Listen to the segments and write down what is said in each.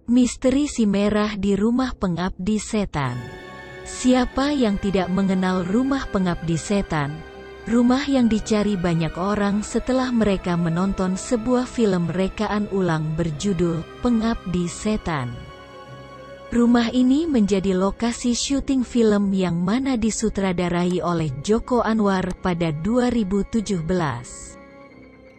Misteri si merah di rumah pengabdi setan. Siapa yang tidak mengenal rumah pengabdi setan? Rumah yang dicari banyak orang setelah mereka menonton sebuah film rekaan ulang berjudul Pengabdi Setan. Rumah ini menjadi lokasi syuting film yang mana disutradarai oleh Joko Anwar pada 2017.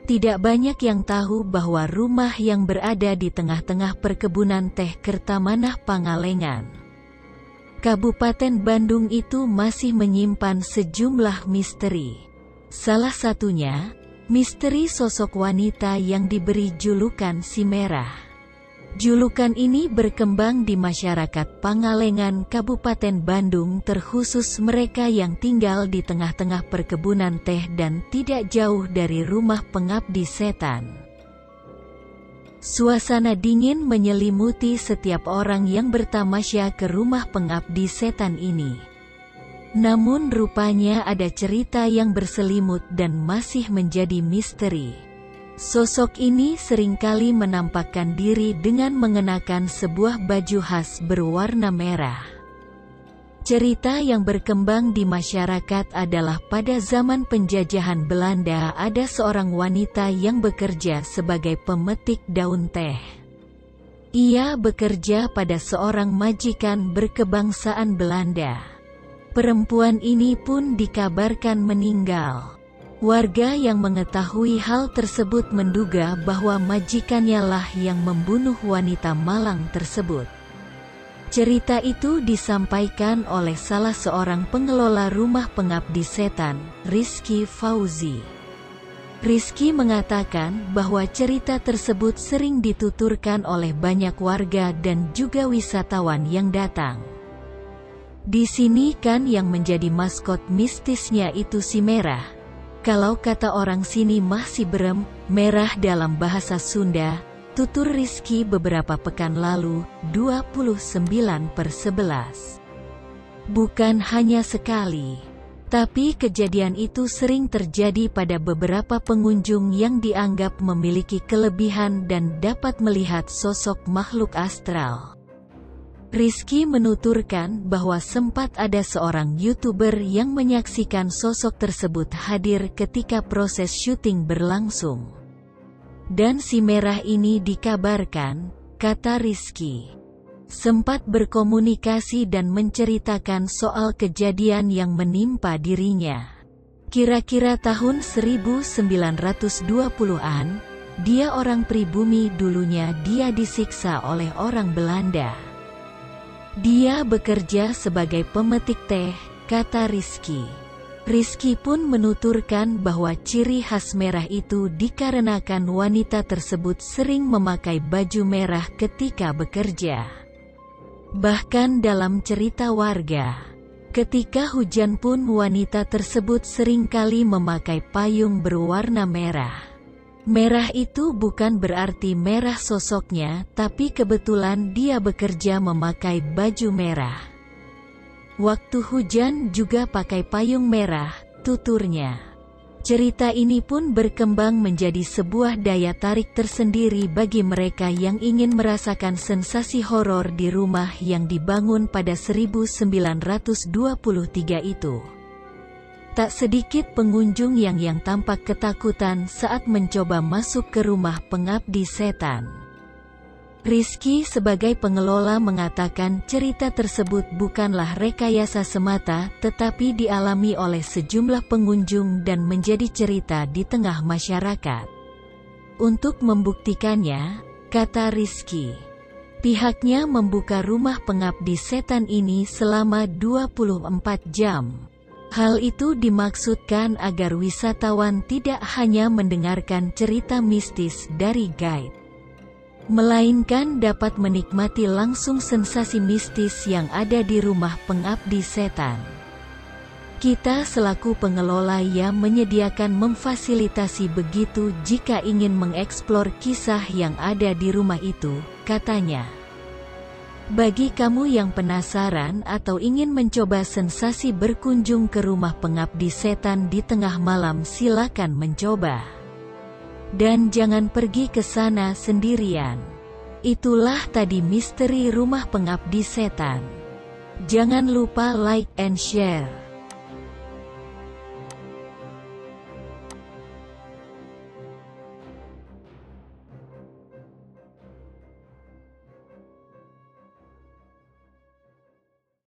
Tidak banyak yang tahu bahwa rumah yang berada di tengah-tengah perkebunan teh Kertamanah Pangalengan, Kabupaten Bandung itu masih menyimpan sejumlah misteri. Salah satunya, misteri sosok wanita yang diberi julukan si merah. Julukan ini berkembang di masyarakat Pangalengan, Kabupaten Bandung, terkhusus mereka yang tinggal di tengah-tengah perkebunan teh dan tidak jauh dari rumah pengabdi setan. Suasana dingin menyelimuti setiap orang yang bertamasya ke rumah pengabdi setan ini. Namun rupanya ada cerita yang berselimut dan masih menjadi misteri. Sosok ini seringkali menampakkan diri dengan mengenakan sebuah baju khas berwarna merah. Cerita yang berkembang di masyarakat adalah pada zaman penjajahan Belanda ada seorang wanita yang bekerja sebagai pemetik daun teh. Ia bekerja pada seorang majikan berkebangsaan Belanda. Perempuan ini pun dikabarkan meninggal. Warga yang mengetahui hal tersebut menduga bahwa majikannya lah yang membunuh wanita malang tersebut. Cerita itu disampaikan oleh salah seorang pengelola rumah pengabdi setan, Rizky Fauzi. Rizky mengatakan bahwa cerita tersebut sering dituturkan oleh banyak warga dan juga wisatawan yang datang. Di sini kan yang menjadi maskot mistisnya itu si merah. Kalau kata orang sini masih berem, merah dalam bahasa Sunda, tutur Rizky beberapa pekan lalu, 29/11. Bukan hanya sekali, tapi kejadian itu sering terjadi pada beberapa pengunjung yang dianggap memiliki kelebihan dan dapat melihat sosok makhluk astral. Rizky menuturkan bahwa sempat ada seorang YouTuber yang menyaksikan sosok tersebut hadir ketika proses syuting berlangsung. Dan si merah ini dikabarkan, kata Rizky, sempat berkomunikasi dan menceritakan soal kejadian yang menimpa dirinya. Kira-kira tahun 1920-an, dia orang pribumi, dulunya dia disiksa oleh orang Belanda. Dia bekerja sebagai pemetik teh, kata Rizky. Rizky pun menuturkan bahwa ciri khas merah itu dikarenakan wanita tersebut sering memakai baju merah ketika bekerja. Bahkan dalam cerita warga, ketika hujan pun wanita tersebut seringkali memakai payung berwarna merah. Merah itu bukan berarti merah sosoknya, tapi kebetulan dia bekerja memakai baju merah. Waktu hujan juga pakai payung merah, tuturnya. Cerita ini pun berkembang menjadi sebuah daya tarik tersendiri bagi mereka yang ingin merasakan sensasi horor di rumah yang dibangun pada 1923 itu. Tak sedikit pengunjung yang tampak ketakutan saat mencoba masuk ke rumah pengabdi setan. Rizky sebagai pengelola mengatakan cerita tersebut bukanlah rekayasa semata, tetapi dialami oleh sejumlah pengunjung dan menjadi cerita di tengah masyarakat. Untuk membuktikannya, kata Rizky, pihaknya membuka rumah pengabdi setan ini selama 24 jam. Hal itu dimaksudkan agar wisatawan tidak hanya mendengarkan cerita mistis dari guide, melainkan dapat menikmati langsung sensasi mistis yang ada di rumah pengabdi setan. Kita selaku pengelola yang menyediakan memfasilitasi begitu jika ingin mengeksplor kisah yang ada di rumah itu, katanya. Bagi kamu yang penasaran atau ingin mencoba sensasi berkunjung ke rumah pengabdi setan di tengah malam, silakan mencoba. Dan jangan pergi ke sana sendirian. Itulah tadi misteri rumah pengabdi setan. Jangan lupa like and share.